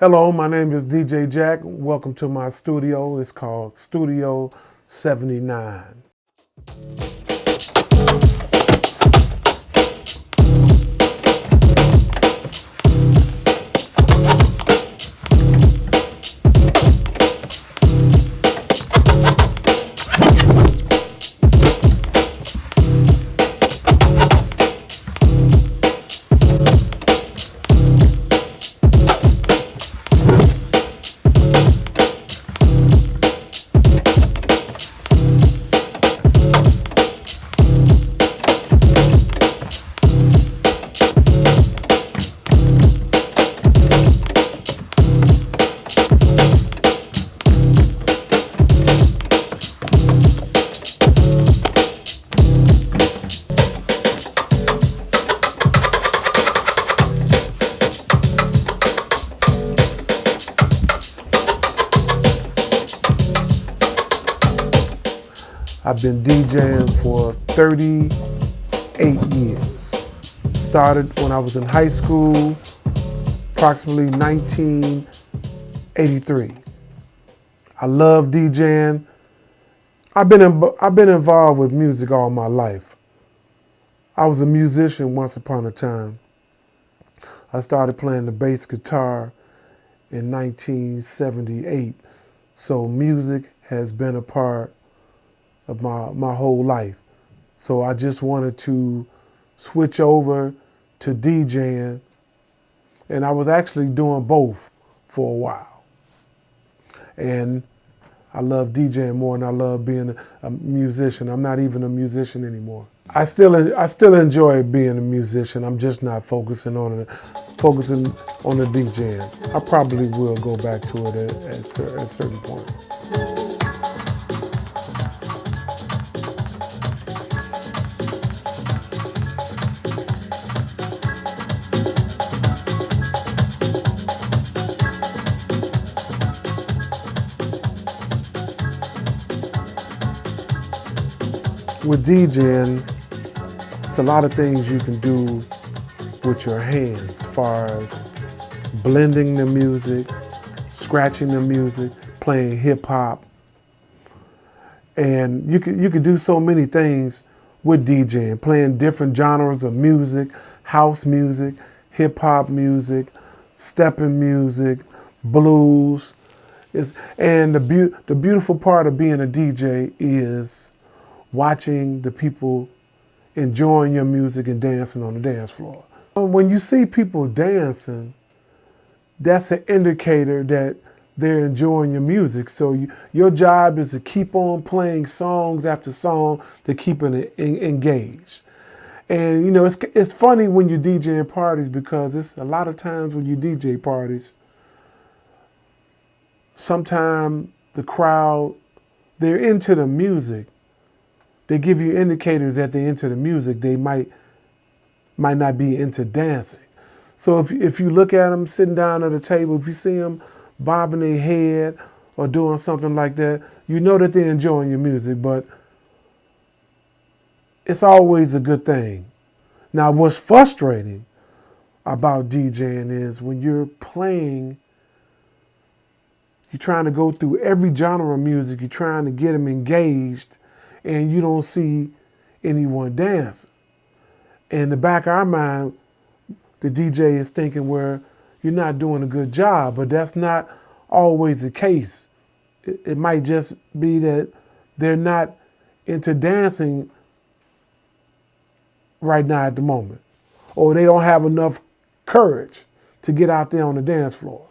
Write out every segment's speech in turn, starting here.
Hello, my name is DJ Jack. Welcome to my studio. It's called Studio 79. I've been DJing for 38 years. Started when I was in high school, approximately 1983. I love DJing. I've been involved with music all my life. I was a musician once upon a time. I started playing the bass guitar in 1978. So music has been a part of my whole life. So I just wanted to switch over to DJing, and I was actually doing both for a while. And I love DJing more than I love being a musician. I'm not even a musician anymore. I still enjoy being a musician. I'm just not focusing on the DJing. I probably will go back to it at a certain point. With DJing, it's a lot of things you can do with your hands, as far as blending the music, scratching the music, playing hip hop. And you could do so many things with DJing, playing different genres of music, house music, hip hop music, stepping music, blues. And the beautiful part of being a DJ is watching the people enjoying your music and dancing on the dance floor. When you see people dancing, that's an indicator that they're enjoying your music. So your job is to keep on playing songs after song to keep them engaged. And you know, it's funny when you DJ in parties, because it's a lot of times when you DJ parties, sometimes the crowd, they're into the music. They give you indicators that they're into the music. They might not be into dancing. So if you look at them sitting down at a table, if you see them bobbing their head or doing something like that, you know that they're enjoying your music, but it's always a good thing. Now, what's frustrating about DJing is when you're playing, you're trying to go through every genre of music, you're trying to get them engaged, and you don't see anyone dancing. In the back of our mind, the DJ is thinking, well, you're not doing a good job, but that's not always the case. It might just be that they're not into dancing right now at the moment, or they don't have enough courage to get out there on the dance floor.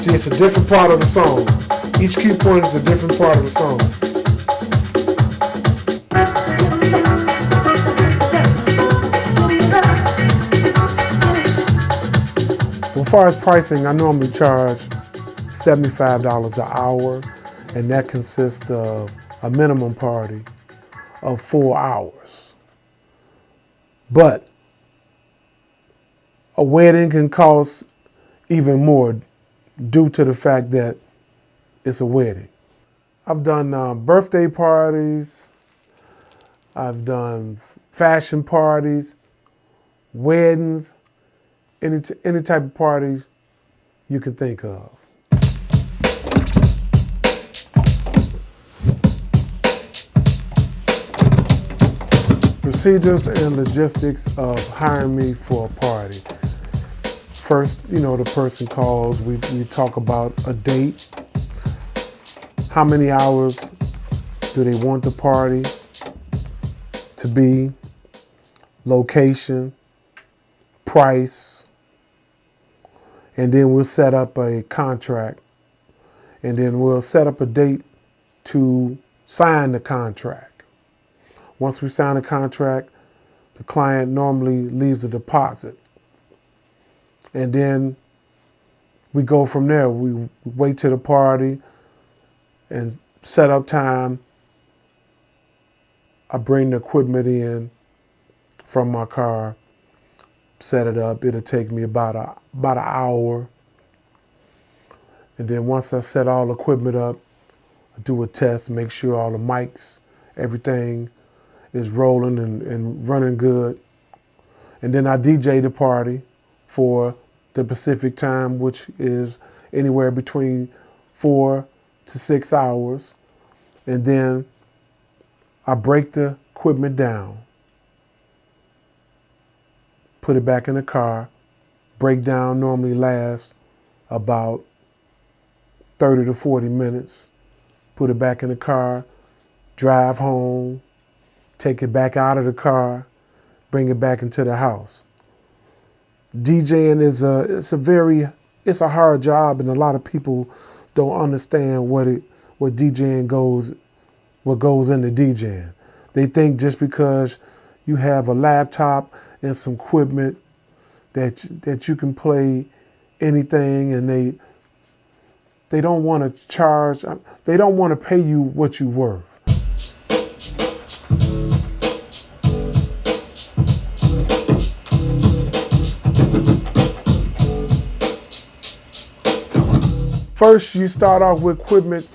See, it's a different part of the song. Each cue point is a different part of the song. Well, as far as pricing, I normally charge $75 an hour, and that consists of a minimum party of 4 hours. But a wedding can cost even more due to the fact that it's a wedding. I've done birthday parties, I've done fashion parties, weddings, any type of parties you can think of. Procedures and logistics of hiring me for a party. First, the person calls, we talk about a date, how many hours do they want the party to be, location, price, and then we'll set up a contract, and then we'll set up a date to sign the contract. Once we sign a contract, the client normally leaves a deposit. And then we go from there. We wait till the party and set up time. I bring the equipment in from my car, set it up. It'll take me about an hour. And then once I set all the equipment up, I do a test, make sure all the mics, everything is rolling and running good. And then I DJ the party for the Pacific time, which is anywhere between 4 to 6 hours. And then I break the equipment down, put it back in the car. Breakdown normally lasts about 30 to 40 minutes. Put it back in the car, drive home, take it back out of the car, bring it back into the house. DJing it's a hard job, and a lot of people don't understand what goes into DJing. They think just because you have a laptop and some equipment that you can play anything, and they don't want to charge, they don't want to pay you what you're worth. First, you start off with equipment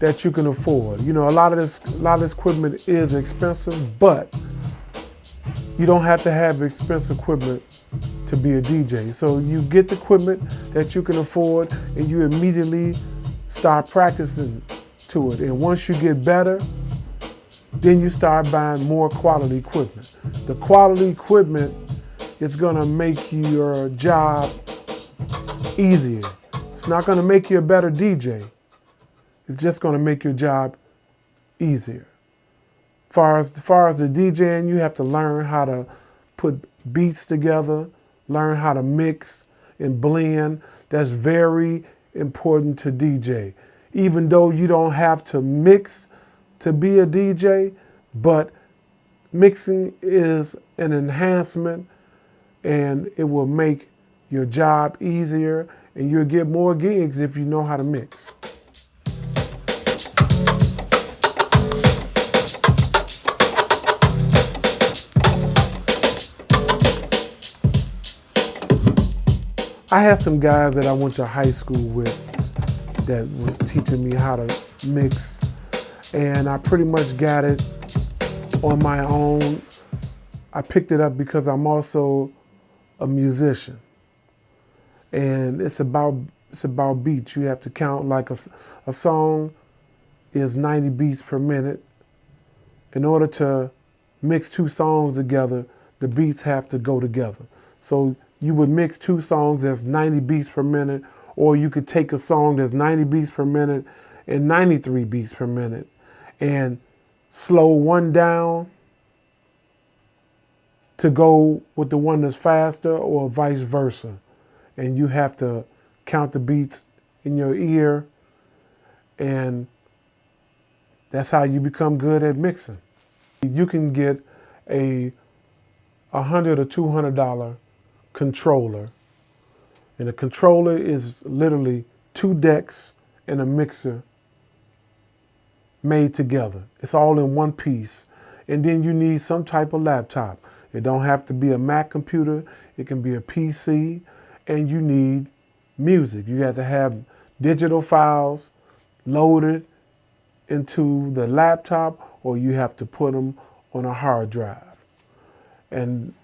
that you can afford. A lot of this equipment is expensive, but you don't have to have expensive equipment to be a DJ. So you get the equipment that you can afford, and you immediately start practicing to it. And once you get better, then you start buying more quality equipment. The quality equipment is gonna make your job easier. It's not gonna make you a better DJ. It's just gonna make your job easier. Far as the DJing, you have to learn how to put beats together, learn how to mix and blend. That's very important to DJ. Even though you don't have to mix to be a DJ, but mixing is an enhancement, and it will make your job easier, and you'll get more gigs if you know how to mix. I had some guys that I went to high school with that was teaching me how to mix, and I pretty much got it on my own. I picked it up because I'm also a musician, and it's about beats. You have to count, like a song is 90 beats per minute. In order to mix two songs together, the beats have to go together. So you would mix two songs that's 90 beats per minute, or you could take a song that's 90 beats per minute and 93 beats per minute and slow one down to go with the one that's faster, or vice versa. And you have to count the beats in your ear, and that's how you become good at mixing. You can get a $100 or $200 controller, and a controller is literally 2 decks and a mixer made together. It's all in one piece. And then you need some type of laptop. It don't have to be a Mac computer. It can be a PC. And you need music. You have to have digital files loaded into the laptop, or you have to put them on a hard drive. And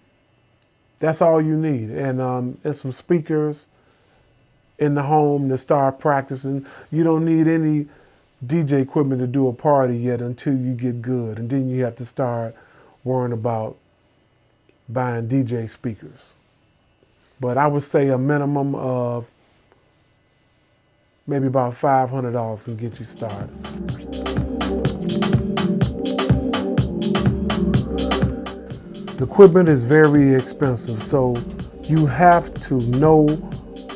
That's all you need. And some speakers in the home to start practicing. You don't need any DJ equipment to do a party yet until you get good. And then you have to start worrying about buying DJ speakers. But I would say a minimum of maybe about $500 can get you started. The equipment is very expensive, so you have to know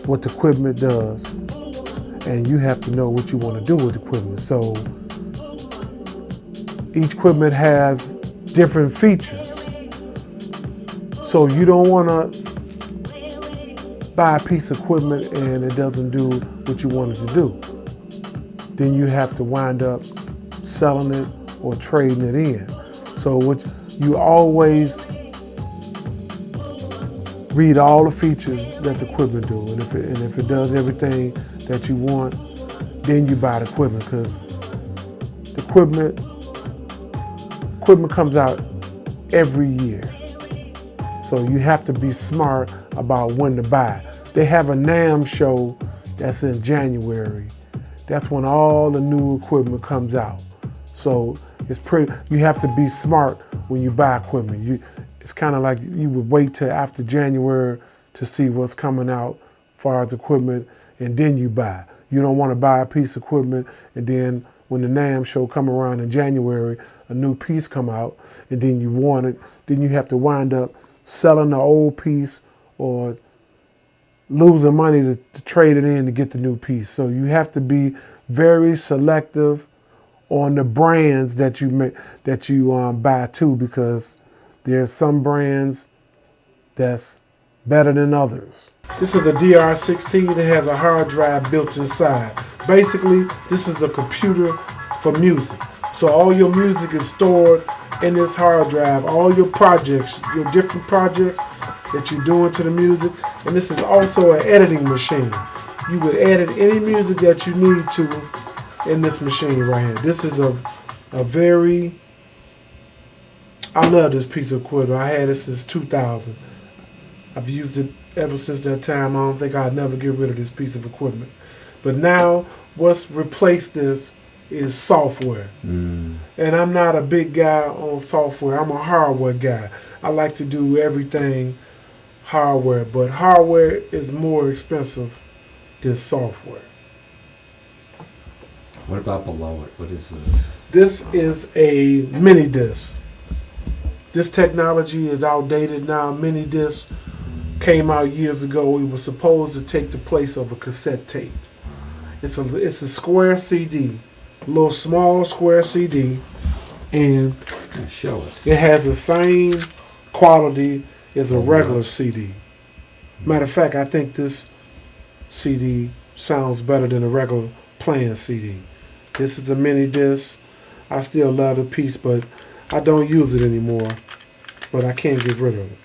what the equipment does, and you have to know what you want to do with the equipment. So each equipment has different features. So you don't want to buy a piece of equipment and it doesn't do what you want it to do. Then you have to wind up selling it or trading it in. So what you always read all the features that the equipment do, and if it does everything that you want, then you buy the equipment, because the equipment comes out every year. So you have to be smart about when to buy. They have a NAMM show that's in January. That's when all the new equipment comes out. So you have to be smart when you buy equipment. It's kind of like you would wait till after January to see what's coming out as far as equipment, and then you buy. You don't want to buy a piece of equipment and then when the NAMM show come around in January, a new piece come out, and then you want it, then you have to wind up selling the old piece or losing money to trade it in to get the new piece. So you have to be very selective on the brands that you buy too, because there's some brands that's better than others. This is a DR16 that has a hard drive built inside. Basically, this is a computer for music. So all your music is stored in this hard drive, all your projects, your different projects that you're doing to the music. And this is also an editing machine. You would edit any music that you need to in this machine right here. This is a very, I love this piece of equipment. I had it since 2000. I've used it ever since that time. I don't think I'd never get rid of this piece of equipment. But now, what's replaced this is software. And I'm not a big guy on software. I'm a hardware guy. I like to do everything hardware, but hardware is more expensive than software. What about below it? What is this? This is a mini disc. This technology is outdated now. Mini disc came out years ago. It was supposed to take the place of a cassette tape. It's a square CD, a little small square CD, and show us. It has the same quality as a regular CD. Matter of fact, I think this CD sounds better than a regular playing CD. This is a mini disc. I still love the piece, but I don't use it anymore. But I can't get rid of it.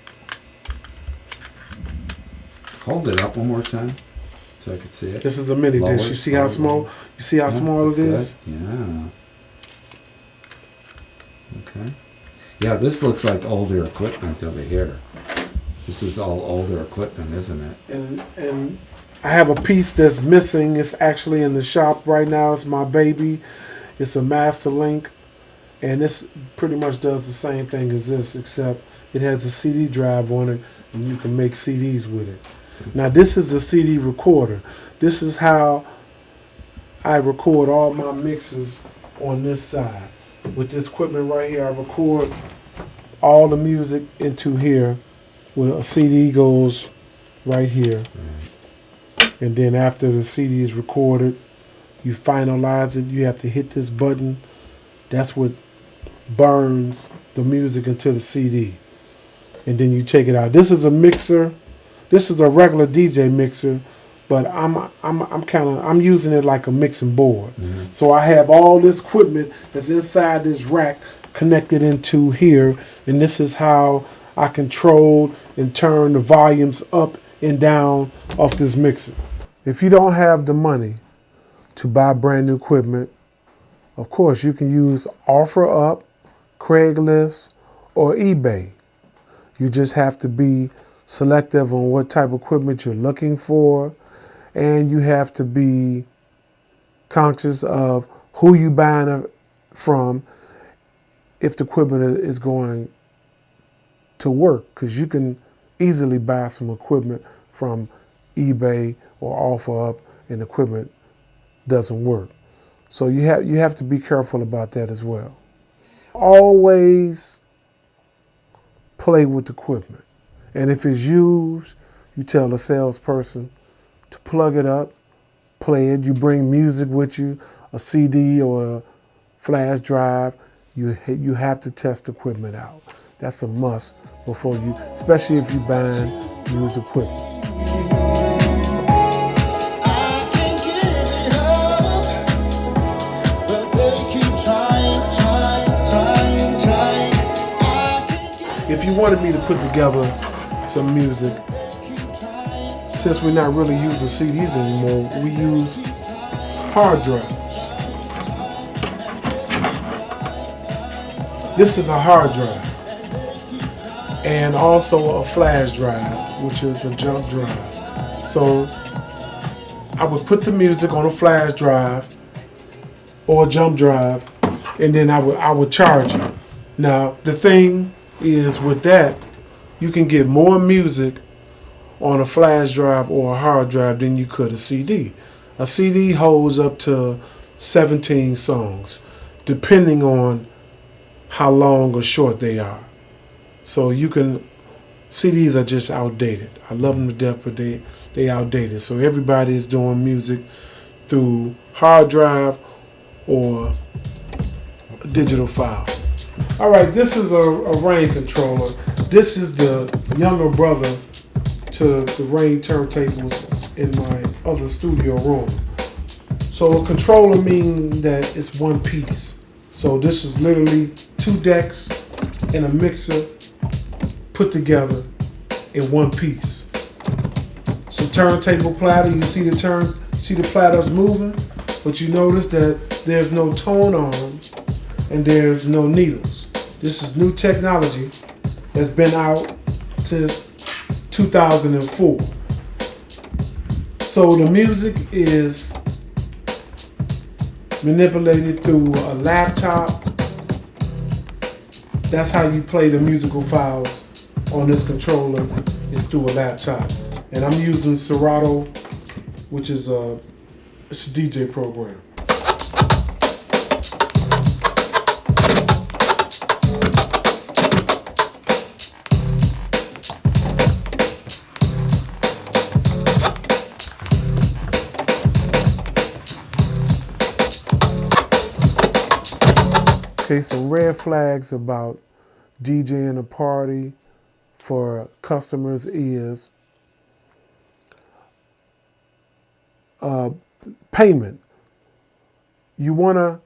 Hold it up one more time so I can see it. This is a mini disc. You see how small? You see how small it is? Good. Yeah. Okay. Yeah, this looks like older equipment over here. This is all older equipment, isn't it? And I have a piece that's missing. It's actually in the shop right now. It's my baby. It's a Master Link. And this pretty much does the same thing as this, except it has a CD drive on it, and you can make CDs with it. Now this is a CD recorder. This is how I record all my mixes on this side. With this equipment right here, I record all the music into here, where a CD goes right here. And then after the CD is recorded, you finalize it. You have to hit this button. That's what burns the music into the CD. And then you take it out. This is a mixer. This is a regular DJ mixer, but I'm using it like a mixing board. So I have all this equipment that's inside this rack connected into here, and this is how I control and turn the volumes up and down off this mixer. If you don't have the money to buy brand new equipment, of course you can use OfferUp, Craigslist, or eBay. You just have to be selective on what type of equipment you're looking for, and you have to be conscious of who you buying it from if the equipment is going to work, because you can easily buy some equipment from eBay or OfferUp and the equipment doesn't work. So you have to be careful about that as well. Always play with the equipment. And if it's used, you tell the salesperson to plug it up, play it. You bring music with you, a CD or a flash drive. You have to test the equipment out. That's a must before you, especially if you're buying used equipment. If you wanted me to put together some music, since we're not really using CDs anymore, we use hard drives. This is a hard drive, and also a flash drive, which is a jump drive. So I would put the music on a flash drive or a jump drive, and then I would charge it. Now the thing is, with that, you can get more music on a flash drive or a hard drive than you could a CD. A CD holds up to 17 songs, depending on how long or short they are. So CDs are just outdated. I love them to death, but they outdated. So everybody is doing music through hard drive or digital file. All right, this is a Rain controller. This is the younger brother to the Rain turntables in my other studio room. So a controller means that it's one piece. So this is literally 2 decks and a mixer put together in one piece. So turntable platter, you see the platters moving, but you notice that there's no tone arms and there's no needles. This is new technology that's been out since 2004. So the music is manipulated through a laptop. That's how you play the musical files on this controller, is through a laptop. And I'm using Serato, which is it's a DJ program. Okay, some red flags about DJing a party for customers is payment. You wanna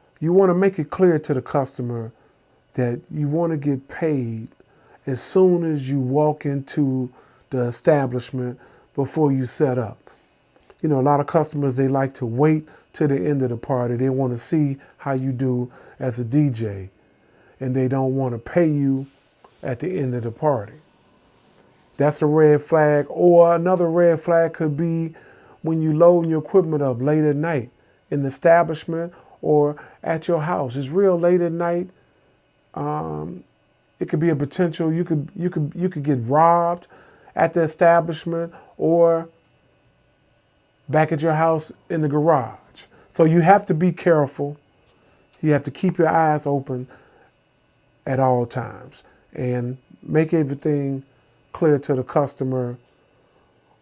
make it clear to the customer that you want to get paid as soon as you walk into the establishment before you set up. You know, a lot of customers, they like to wait to the end of the party. They want to see how you do as a DJ, and they don't want to pay you at the end of the party. That's a red flag. Or another red flag could be when you load your equipment up late at night in the establishment or at your house. It's real late at night. It could be a potential, you could get robbed at the establishment or back at your house in the garage. So you have to be careful. You have to keep your eyes open at all times and make everything clear to the customer,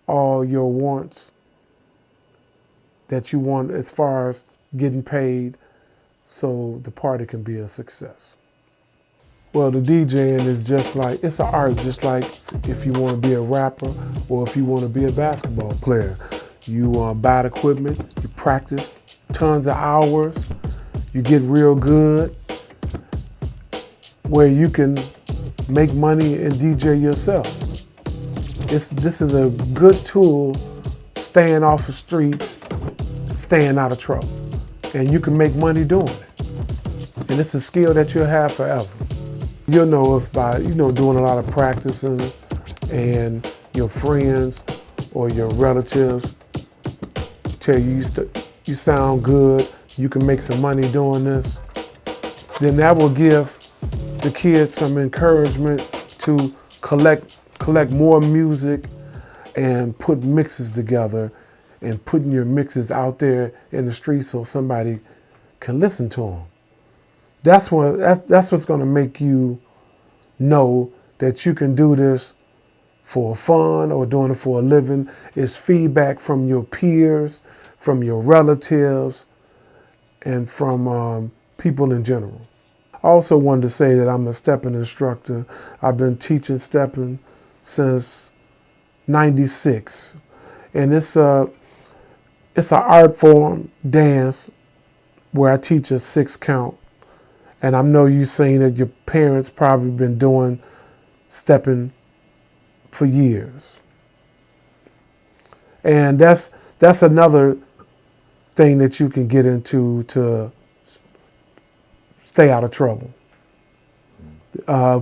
all your wants that you want as far as getting paid so the party can be a success. Well, the DJing is just like, it's an art, just like if you want to be a rapper or if you want to be a basketball player. You buy the equipment, you practice tons of hours, you get real good, where you can make money and DJ yourself. This is a good tool, staying off the streets, staying out of trouble. And you can make money doing it. And it's a skill that you'll have forever. You'll know if by doing a lot of practicing and your friends or your relatives tell you you sound good, you can make some money doing this, then that will give the kids some encouragement to collect more music and put mixes together and putting your mixes out there in the street so somebody can listen to them. That's what's going to make you know that you can do this for fun or doing it for a living, is feedback from your peers, from your relatives, and from people in general. I also wanted to say that I'm a stepping instructor. I've been teaching stepping since '96, and it's an art form, dance, where I teach a 6 count. And I know you've seen it. Your parents probably been doing stepping for years. And that's another thing that you can get into to stay out of trouble.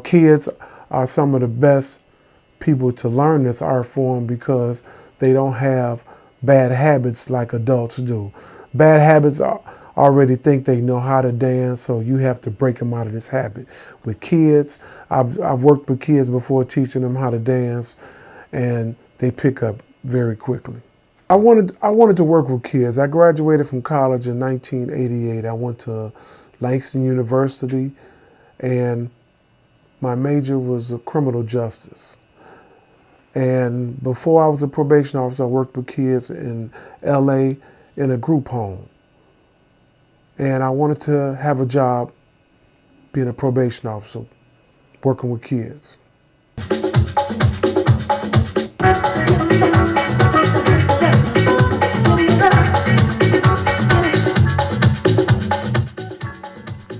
Kids are some of the best people to learn this art form because they don't have bad habits like adults do. Bad habits already think they know how to dance, so you have to break them out of this habit. With kids, I've worked with kids before teaching them how to dance, and they pick up very quickly. I wanted to work with kids. I graduated from college in 1988. I went to Langston University, and my major was criminal justice. And before I was a probation officer, I worked with kids in LA in a group home. And I wanted to have a job being a probation officer, working with kids.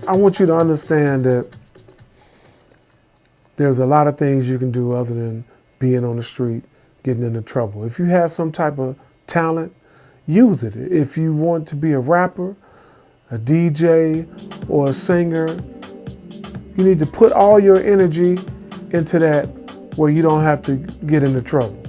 I want you to understand that there's a lot of things you can do other than being on the street, getting into trouble. If you have some type of talent, use it. If you want to be a rapper, a DJ, or a singer, you need to put all your energy into that where you don't have to get into trouble.